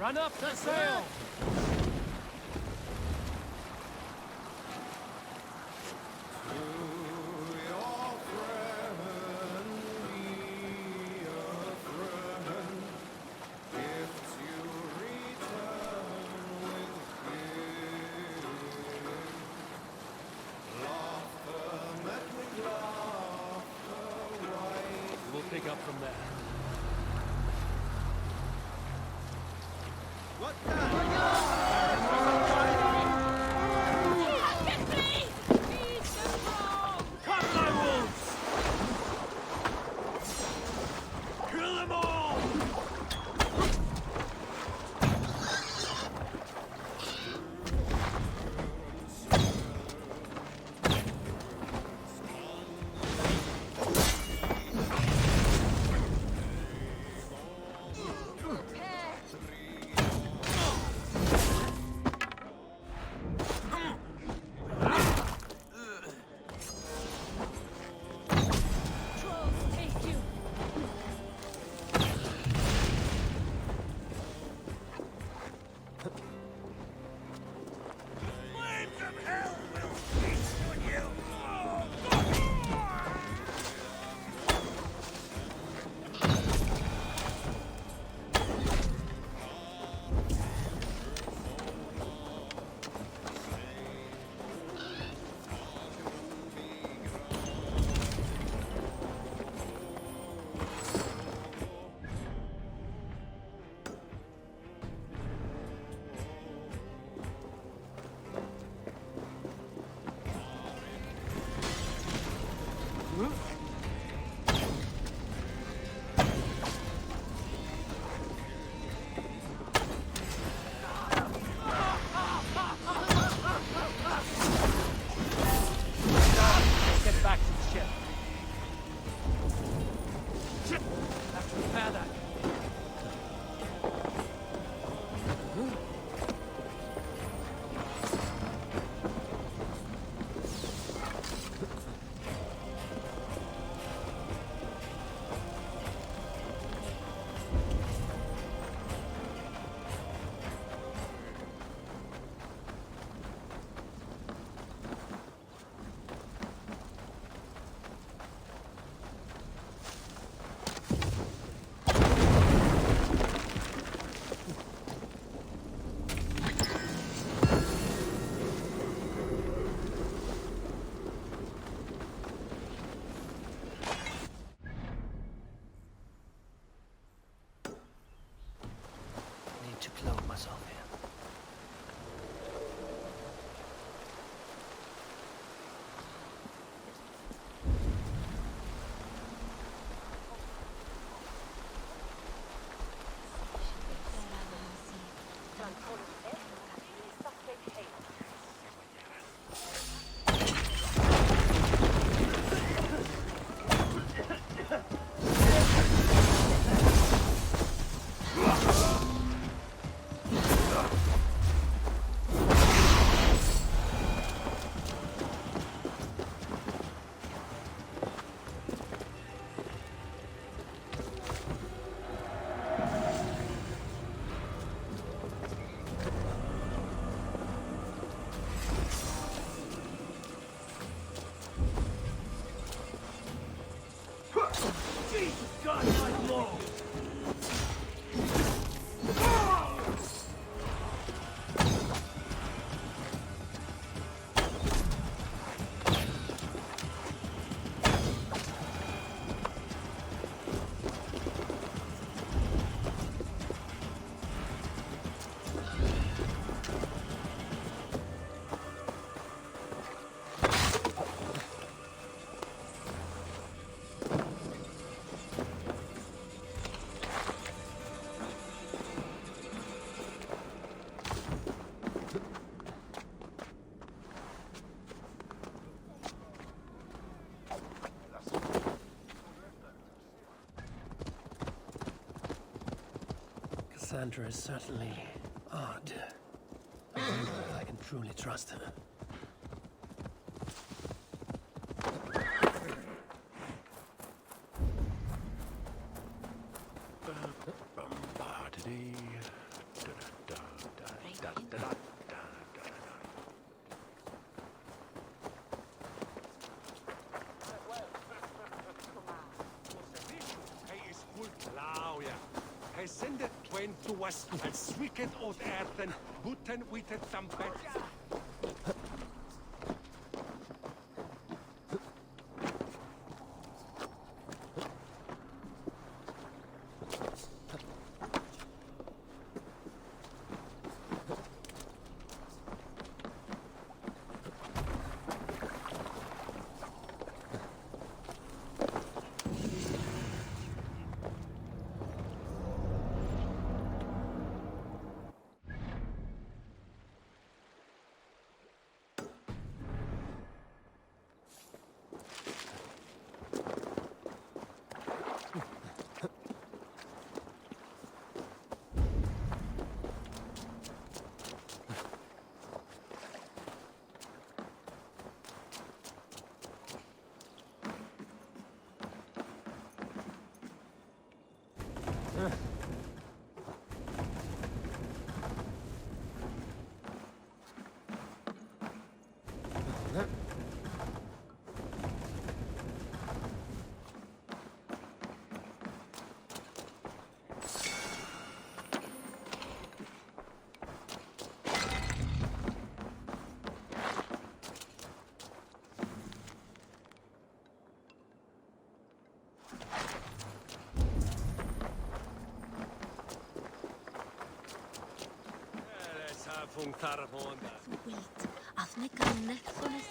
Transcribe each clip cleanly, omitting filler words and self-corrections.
Run up the sail! We'll pick up from there. What the? Cut my wolves! Kill them all! Get back to the ship. Have to repair that. Need to clothe myself here. Jesus God, my Lord! Cassandra is certainly odd. I wonder if I can truly trust her. Kommen zu was als Wicked aus Erden, guten Witted Sampat. Sweet. Afne gannet von es.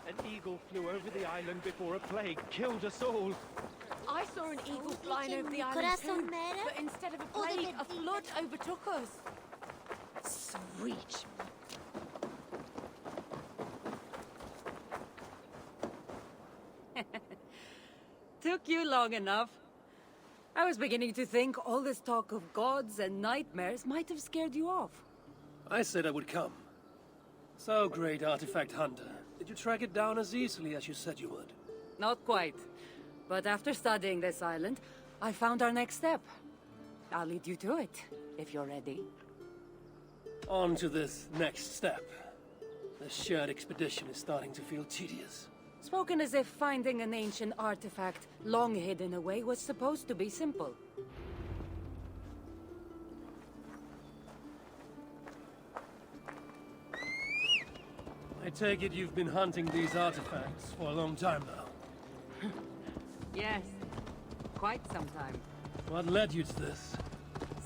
An eagle flew over the island before a plague killed us all. I saw an eagle flying over the island too, but instead of a plague, a flood overtook us. Sweet. Took you long enough. I was beginning to think all this talk of gods and nightmares might have scared you off. I said I would come. So, great artifact hunter, did you track it down as easily as you said you would? Not quite. But after studying this island, I found our next step. I'll lead you to it, if you're ready. On to this next step. The shared expedition is starting to feel tedious. Spoken as if finding an ancient artifact long hidden away was supposed to be simple. I take it you've been hunting these artifacts for a long time now. Yes, quite some time. What led you to this?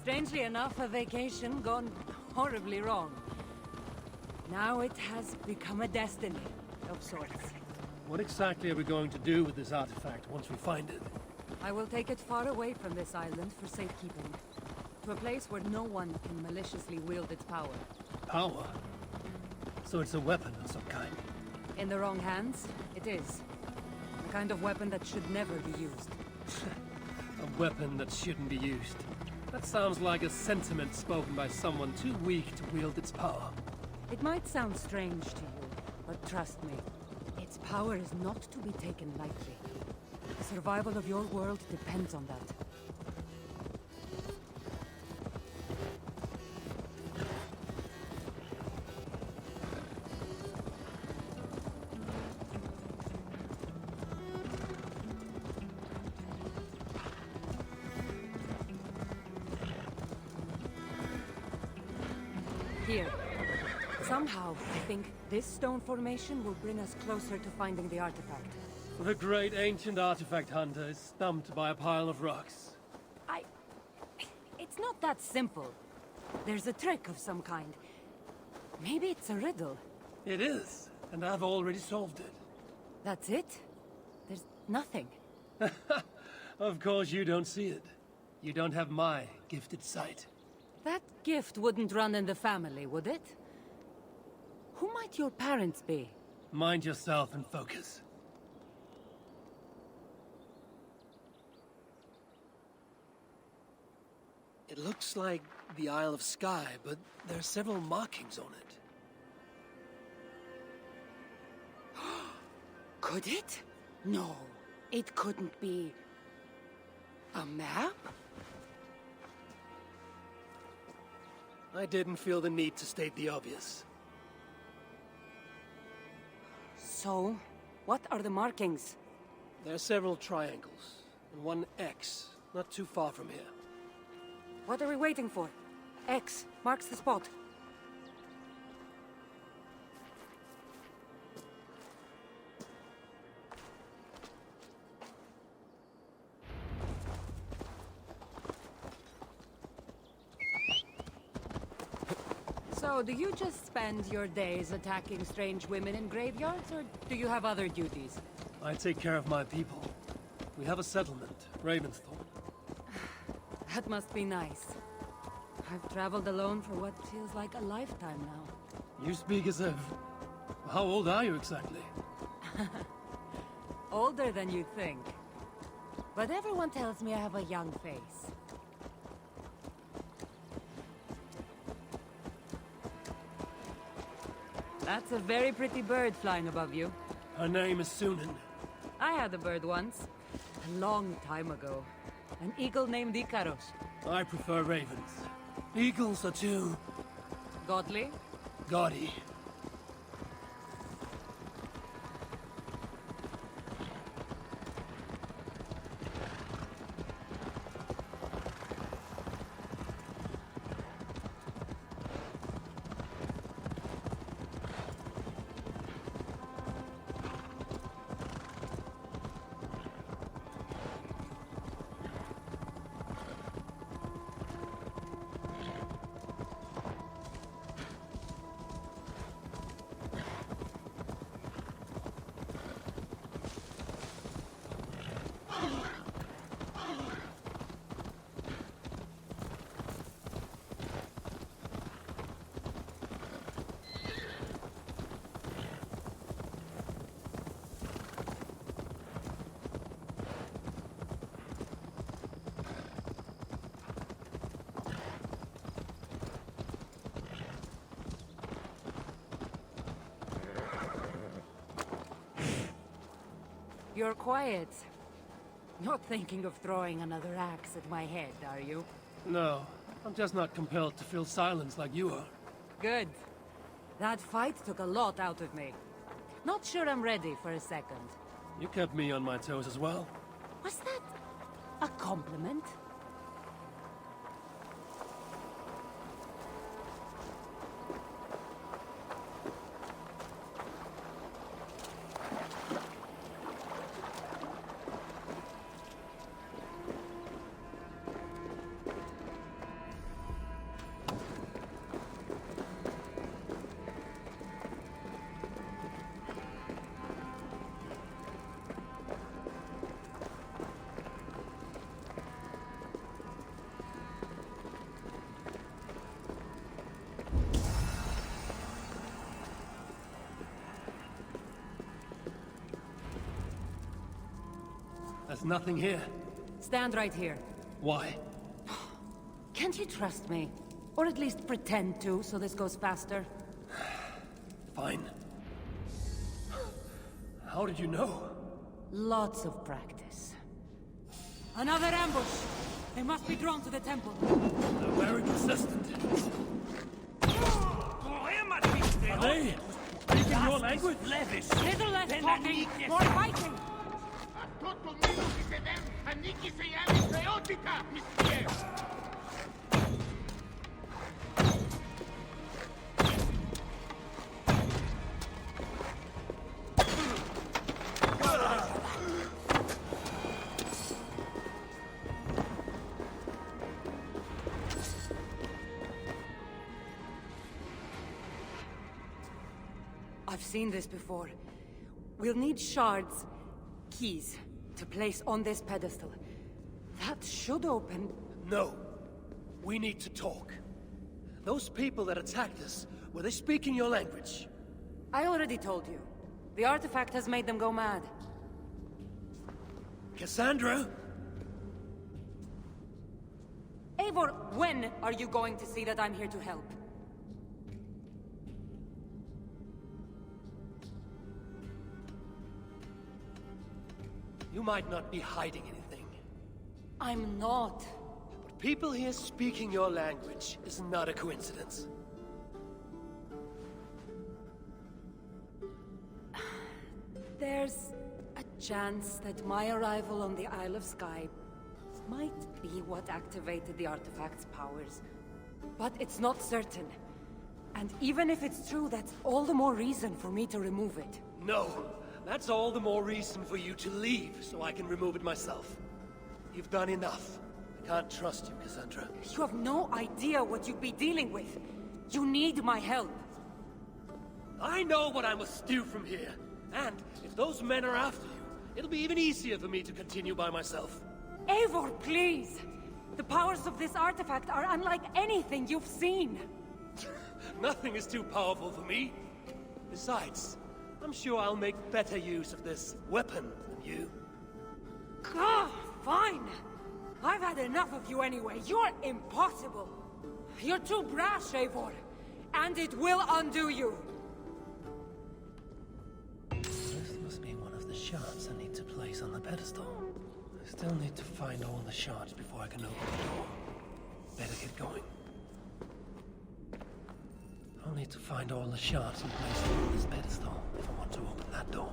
Strangely enough, a vacation gone horribly wrong. Now it has become a destiny of sorts. What exactly are we going to do with this artifact once we find it? I will take it far away from this island for safekeeping. To a place where no one can maliciously wield its power. Power? So it's a weapon of some kind. In the wrong hands, it is. The kind of weapon that should never be used. A weapon that shouldn't be used. That sounds like a sentiment spoken by someone too weak to wield its power. It might sound strange to you, but trust me, its power is not to be taken lightly. The survival of your world depends on that. Here. Somehow, I think this stone formation will bring us closer to finding the artifact. The great ancient artifact hunter is stumped by a pile of rocks. It's not that simple. There's a trick of some kind. Maybe it's a riddle. It is, and I've already solved it. That's it? nothing. Of course you don't see it. You don't have my gifted sight. That gift wouldn't run in the family, would it? Who might your parents be? Mind yourself and focus. It looks like the Isle of Skye, but there are several markings on it. Could it? No, it couldn't be. A map? I didn't feel the need to state the obvious. So, what are the markings? There are several triangles, and one X, not too far from here. What are we waiting for? X marks the spot. So, do you just spend your days attacking strange women in graveyards, or do you have other duties? I take care of my people. We have a settlement, Ravensthorn. That must be nice. I've traveled alone for what feels like a lifetime now. You speak as if... How old are you exactly? Older than you'd think. But everyone tells me I have a young face. That's a very pretty bird flying above you. Her name is Sunan. I had a bird once. A long time ago. An eagle named Ikaros. I prefer ravens. Eagles are too... Godly? gaudy. You're quiet. Not thinking of throwing another axe at my head, are you? No, I'm just not compelled to feel silence like you are. Good. That fight took a lot out of me. Not sure I'm ready for a second. You kept me on my toes as well. Was that a compliment? There's nothing here. Stand right here. Why? Can't you trust me? Or at least pretend to, so this goes faster? Fine. How did you know? Lots of practice. Another ambush! They must be drawn to the temple. They're very consistent. Are they speaking your language? Little less talking, more fighting! I've seen this before. We'll need shards. Keys. to place on this pedestal. That should open... No. We need to talk. Those people that attacked us, were they speaking your language? I already told you. The artifact has made them go mad. Cassandra? Eivor, when are you going to see that I'm here to help? You might not be hiding anything. I'm not. But people here speaking your language is not a coincidence. There's a chance that my arrival on the Isle of Skye might be what activated the artifact's powers. But it's not certain. And even if it's true, that's all the more reason for me to remove it. No. That's all the more reason for you to leave, so I can remove it myself. You've done enough. I can't trust you, Cassandra. You have no idea what you'd be dealing with. You need my help. I know what I must do from here. And if those men are after you, it'll be even easier for me to continue by myself. Eivor, please! The powers of this artifact are unlike anything you've seen. Nothing is too powerful for me. Besides, I'm sure I'll make better use of this weapon than you. Fine! I've had enough of you anyway. You're impossible. You're too brash, Eivor. And it will undo you. This must be one of the shards I need to place on the pedestal. I still need to find all the shards before I can open the door. Better get going. I'll need to find all the shards and place them on this pedestal if I want to open that door.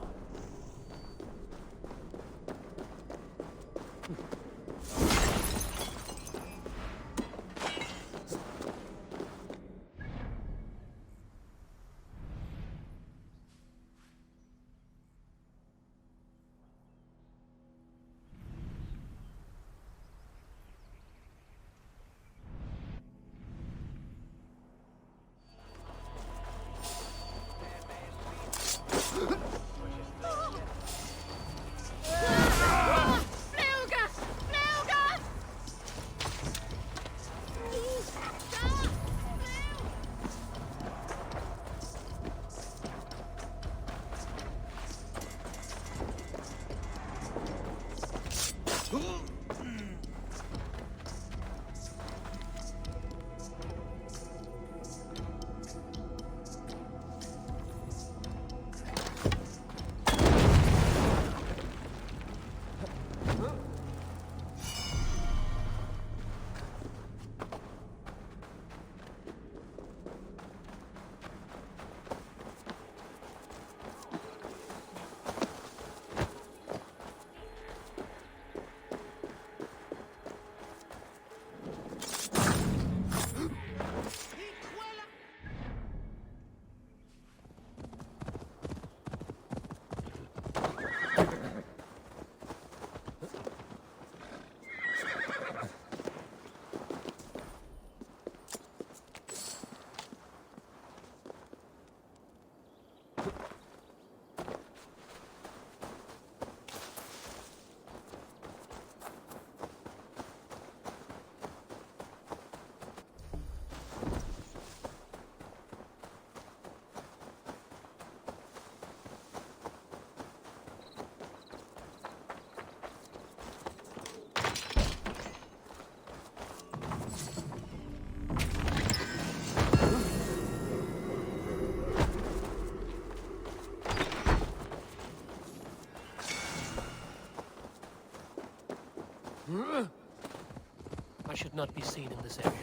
I should not be seen in this area.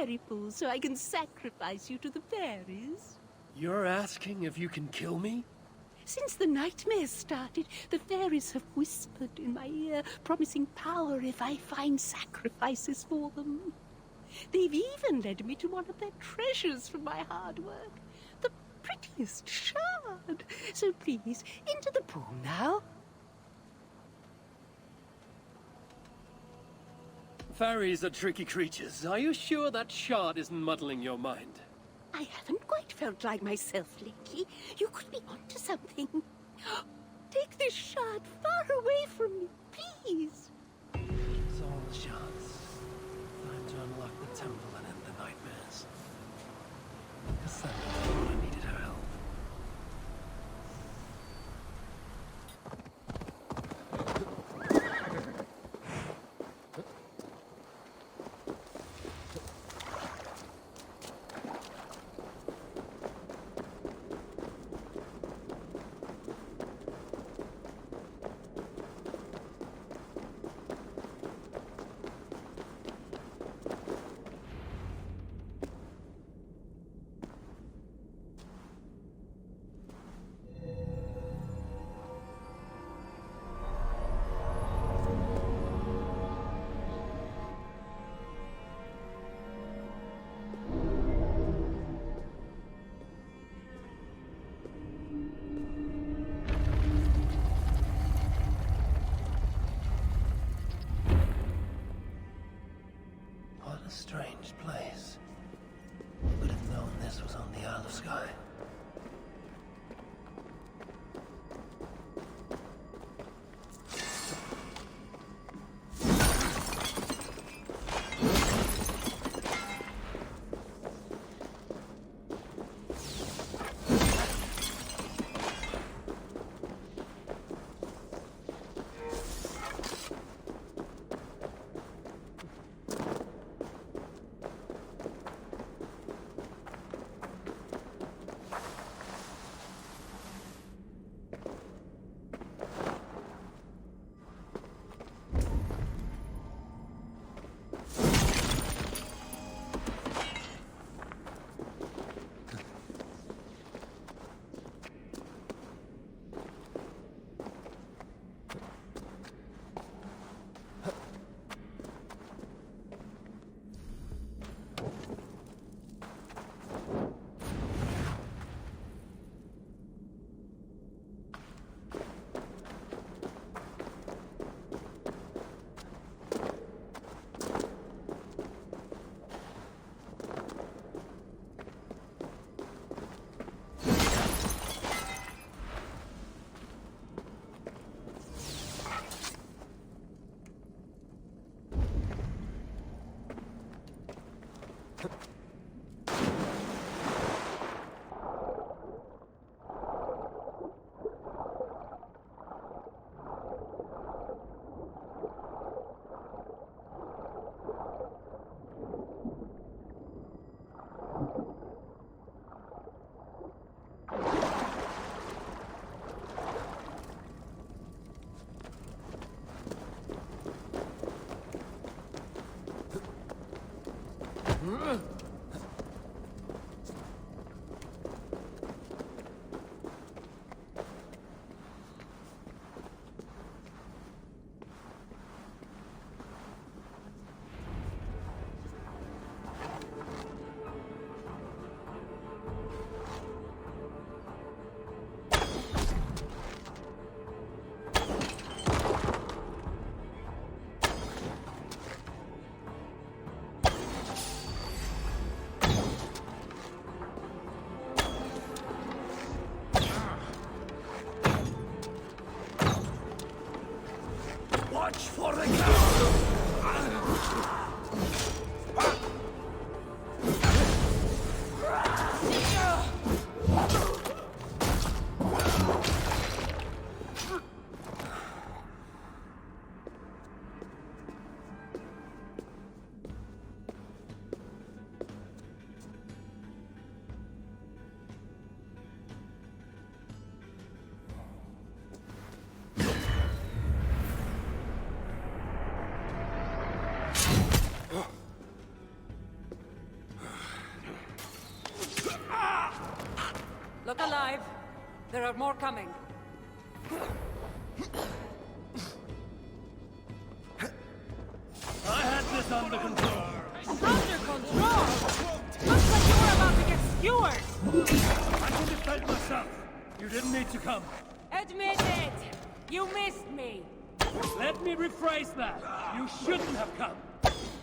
fairy pool so I can sacrifice you to the fairies? You're asking if you can kill me? Since the nightmares started, the fairies have whispered in my ear, promising power if I find sacrifices for them. They've even led me to one of their treasures from my hard work, the prettiest shard. So please, into the pool now. Fairies are tricky creatures. Are you sure that shard isn't muddling your mind? I haven't quite felt like myself lately. You could be onto something. Take this shard far away from me, please. It's all the shards. Time to unlock the temple and end the nightmares. Cassandra thought I needed her help. What a strange place. Would have known this was on the Isle of Skye. Look alive. There are more coming. I had this under control. Under control? Looks like you were about to get skewered! I can defend myself. You didn't need to come. Admit it! You missed me! Let me rephrase that. You shouldn't have come.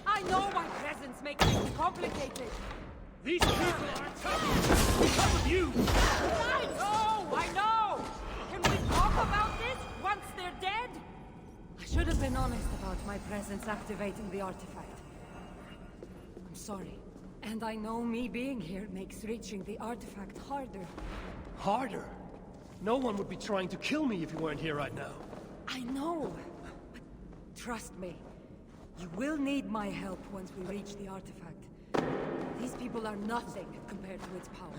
I know my presence makes things complicated. These people are attacking because of you. I know! Can we talk about this once they're dead? I should have been honest about my presence activating the artifact. I'm sorry. And I know me being here makes reaching the artifact harder. Harder? No one would be trying to kill me if you weren't here right now. I know! But trust me, you will need my help once we reach the artifact. These people are nothing compared to its power.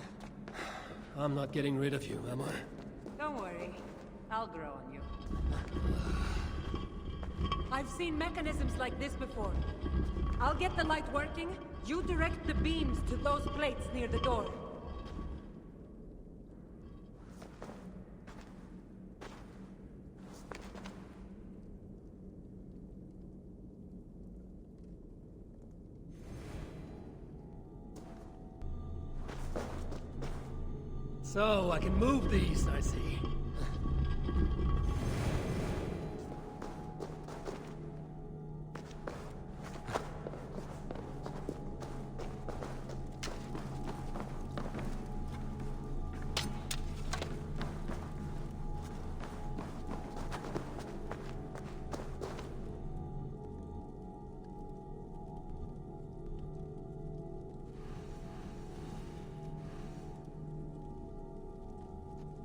I'm not getting rid of you, am I? Don't worry. I'll grow on you. I've seen mechanisms like this before. I'll get the light working. You direct the beams to those plates near the door. So, I can move these, I see.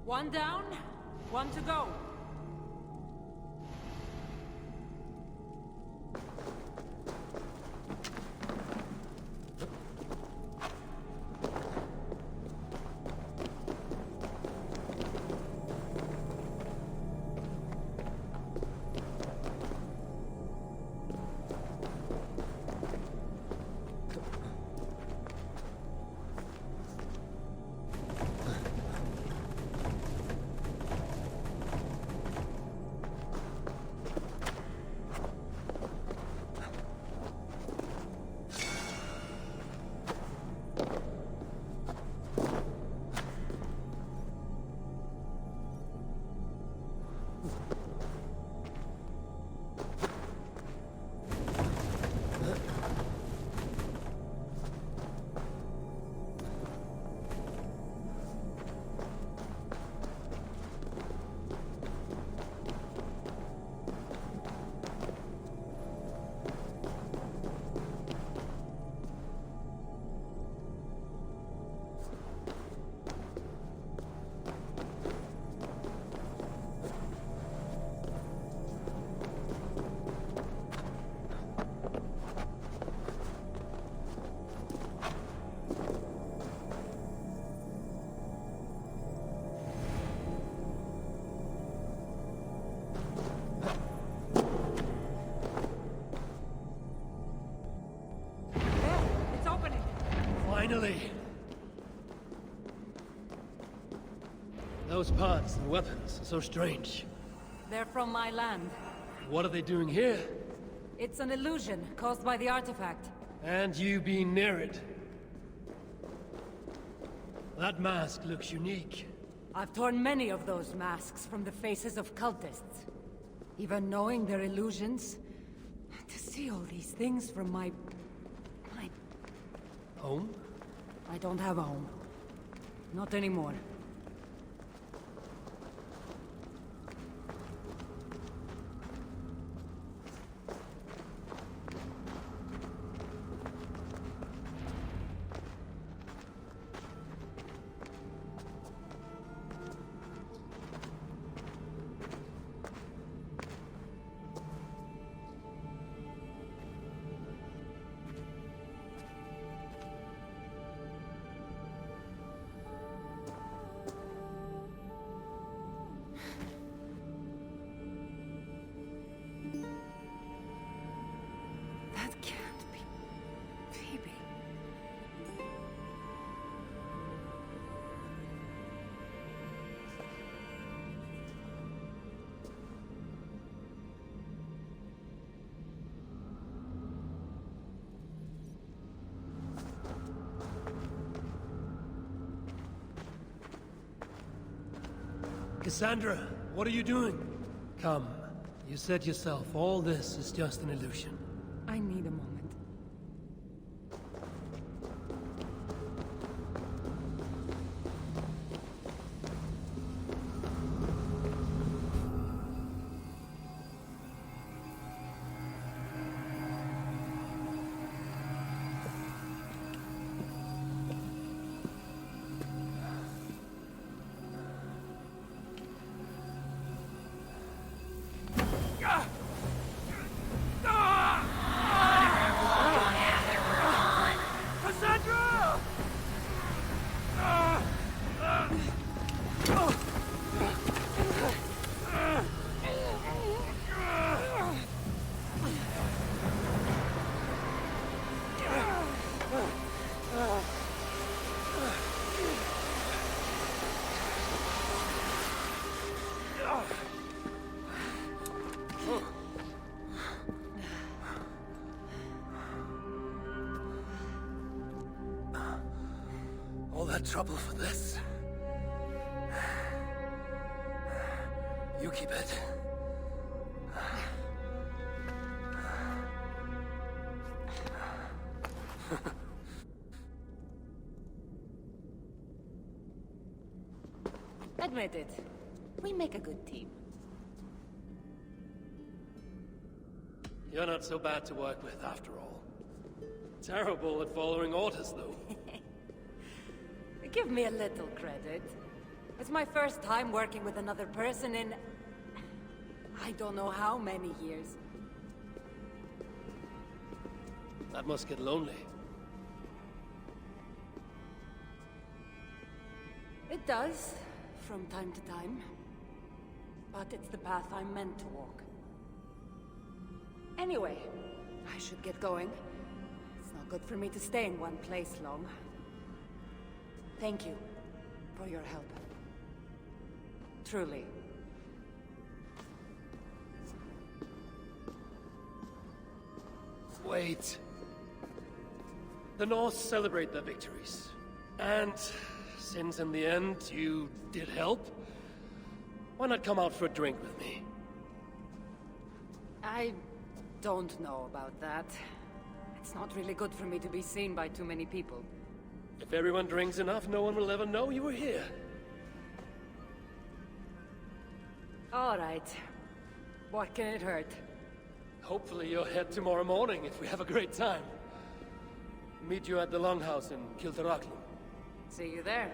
One down, one to go. Finally! Those parts and weapons are so strange. They're from my land. What are they doing here? It's an illusion caused by the artifact. And you being near it. That mask looks unique. I've torn many of those masks from the faces of cultists. Even knowing they're illusions, to see all these things from my Home? I don't have a home. Not anymore. Cassandra, what are you doing? Come. You said yourself, all this is just an illusion. I need a moment. All that trouble for this? You keep it. Admit it. We make a good team. You're not so bad to work with, after all. Terrible at following orders, though. Give me a little credit. It's my first time working with another person in... I don't know how many years. That must get lonely. It does, from time to time. But it's the path I'm meant to walk. Anyway, I should get going. It's not good for me to stay in one place long. Thank you for your help. Truly. Wait. The North celebrate their victories. And since in the end you did help, why not come out for a drink with me? I don't know about that. It's not really good for me to be seen by too many people. If everyone drinks enough, no one will ever know you were here. All right. What can it hurt? Hopefully you'll head tomorrow morning if we have a great time. Meet you at the Longhouse in Kiltarachlum. See you there.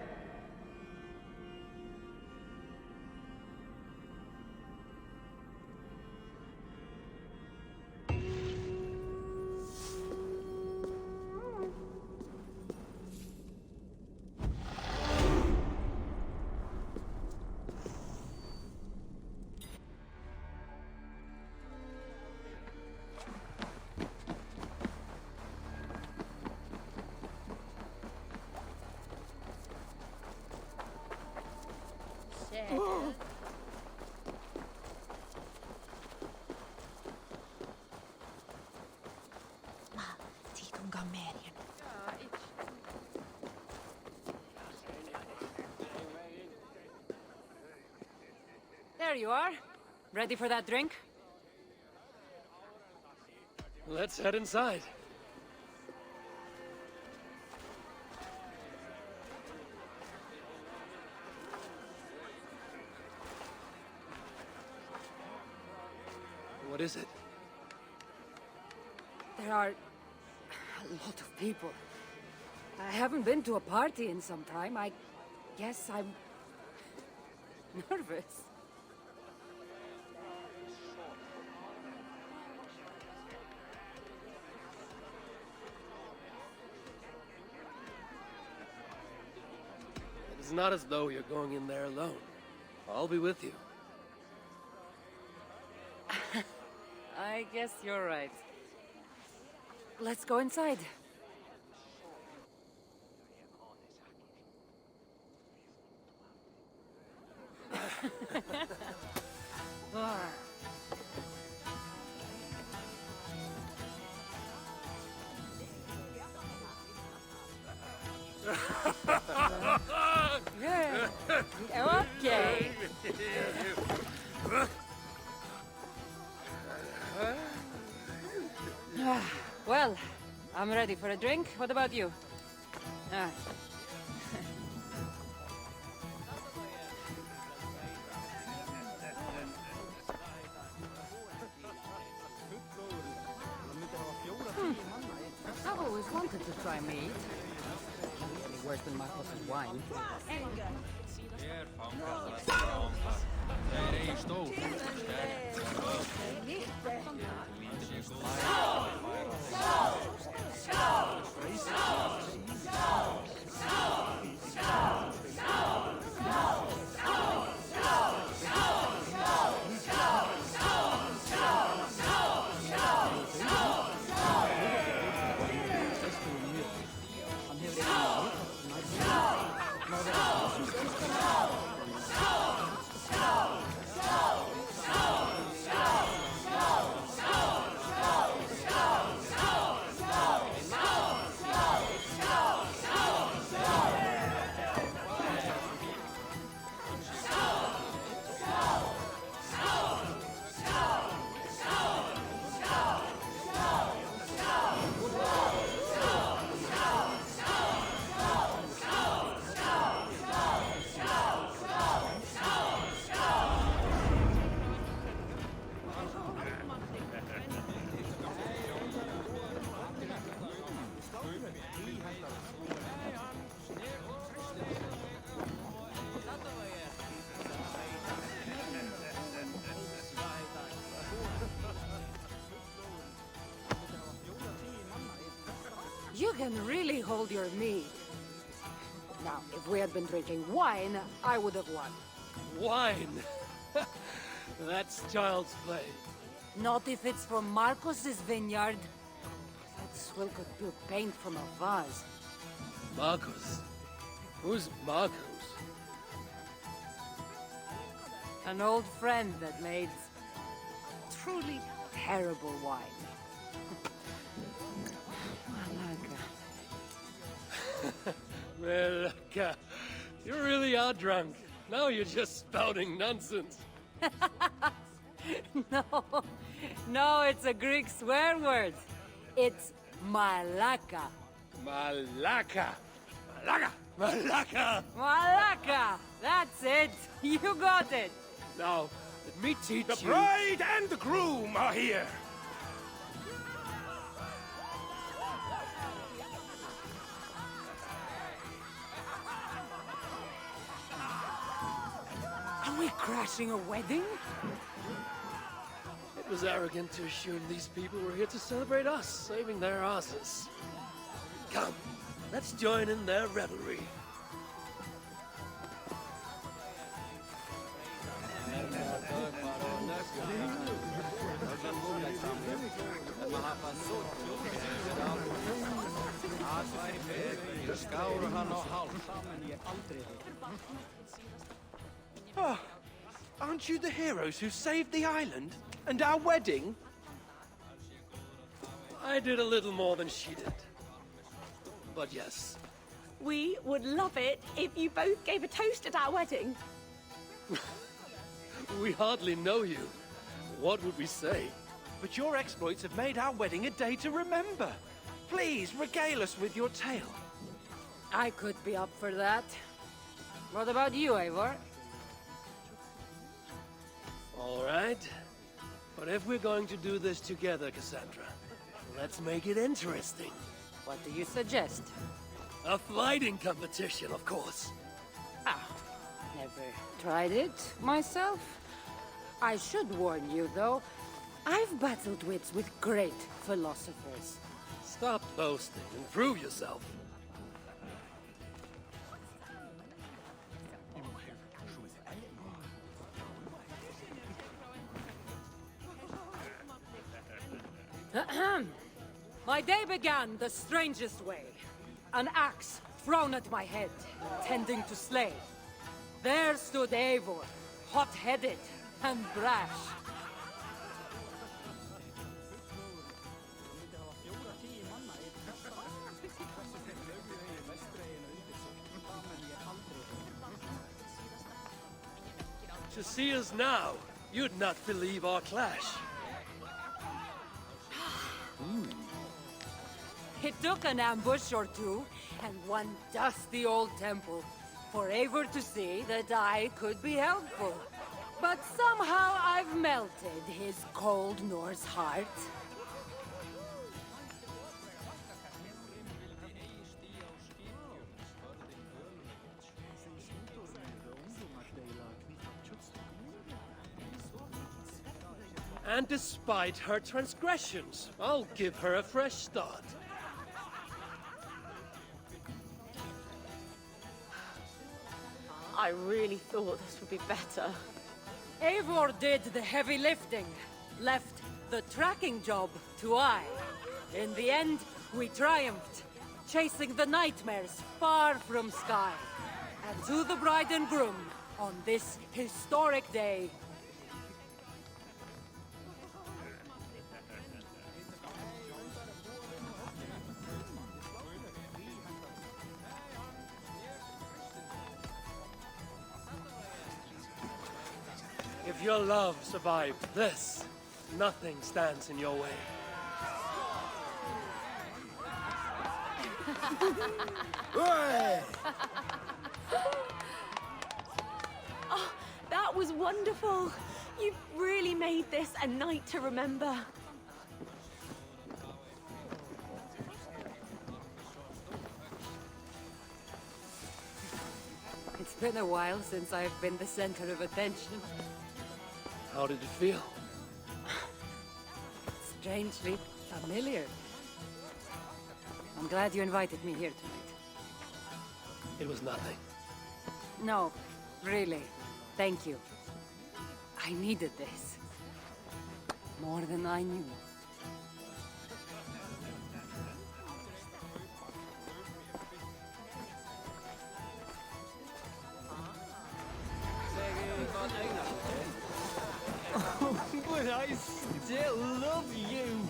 There you are. Ready for that drink? Let's head inside. What is it? There are a lot of people. I haven't been to a party in some time. I guess I'm nervous. It's not as though you're going in there alone. I'll be with you. I guess you're right. Let's go inside. Yeah. Okay. ready for a drink. What about you? Ah. I've always wanted to try meat. Any worse than Marcos's wine. You can really hold your mead. Now, if we had been drinking wine, I would have won. Wine? That's child's play. Not if it's from Marcos's vineyard. That swill could peel paint from a vase. Marcos? Who's Marcos? An old friend that made truly terrible wine. Well, you really are drunk. Now you're just spouting nonsense. No, it's a Greek swear word. It's malaka. Malaka. Malaka. Malaka. Malaka! That's it! You got it! Now, let me teach The you... bride and the groom are here. Are we crashing a wedding? It was arrogant to assume these people were here to celebrate us, saving their asses. Come, let's join in their revelry. Oh, aren't you the heroes who saved the island? And our wedding? I did a little more than she did. But yes, We would love it if you both gave a toast at our wedding. we hardly know you. What would we say? But your exploits have made our wedding a day to remember. Please, regale us with your tale. I could be up for that. What about you, Eivor? All right. But if we're going to do this together, Cassandra, let's make it interesting. What do you suggest? A fighting competition, of course. Never tried it myself. I should warn you, though. I've battled wits with great philosophers. Stop boasting and prove yourself. My day began the strangest way. An axe thrown at my head, intending to slay. There stood Eivor, hot-headed and brash. To see us now, you'd not believe our clash. It mistook an ambush or two, and one dusty old temple for Eivor to see that I could be helpful. But somehow I've melted his cold Norse heart. And despite her transgressions, I'll give her a fresh start. I really thought this would be better. Eivor did the heavy lifting, left the tracking job to I. In the end, we triumphed, chasing the nightmares far from Skye. And to the bride and groom, on this historic day, If your love survived this, nothing stands in your way. Oh, that was wonderful. You've really made this a night to remember. it's been a while since I've been the center of attention. How did it feel? Strangely familiar. I'm glad you invited me here tonight. It was nothing. No, really. Thank you. I needed this. More than I knew. But I still love you.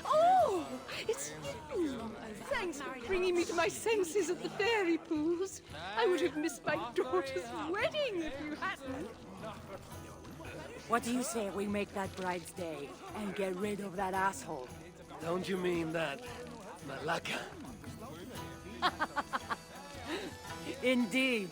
Oh, it's you. Thanks for bringing me to my senses at the fairy pools. I would have missed my daughter's wedding if you hadn't. What do you say we make that bride's day and get rid of that asshole? Don't you mean that, Malaka? Indeed.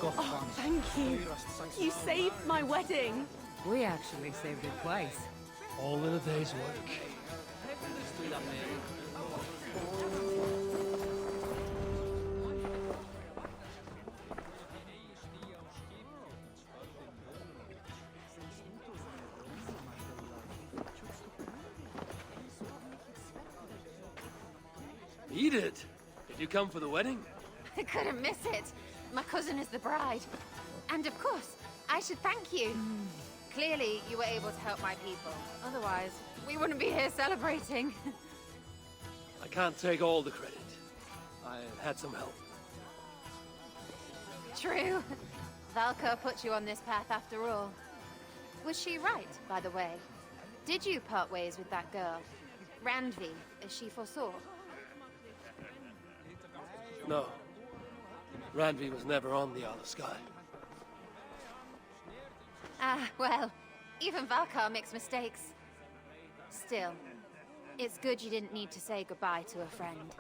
Oh, thank you. You saved my wedding. We actually saved it twice. All in a day's work. Eat it! Did you come for the wedding? I couldn't miss it. My cousin is the bride. And of course, I should thank you. Clearly, you were able to help my people. Otherwise, we wouldn't be here celebrating. I can't take all the credit. I had some help. True. Valka put you on this path after all. Was she right, by the way? Did you part ways with that girl? Randvi, as she foresaw? No. Randvi was never on the Isle of Skye. Ah, well, even Valkar makes mistakes. Still, it's good you didn't need to say goodbye to a friend.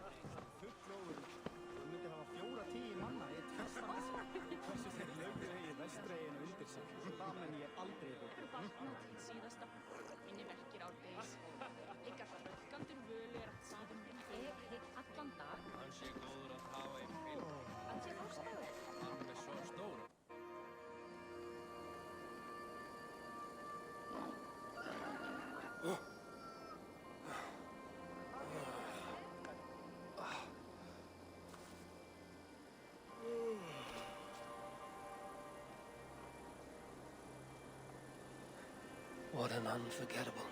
What an unforgettable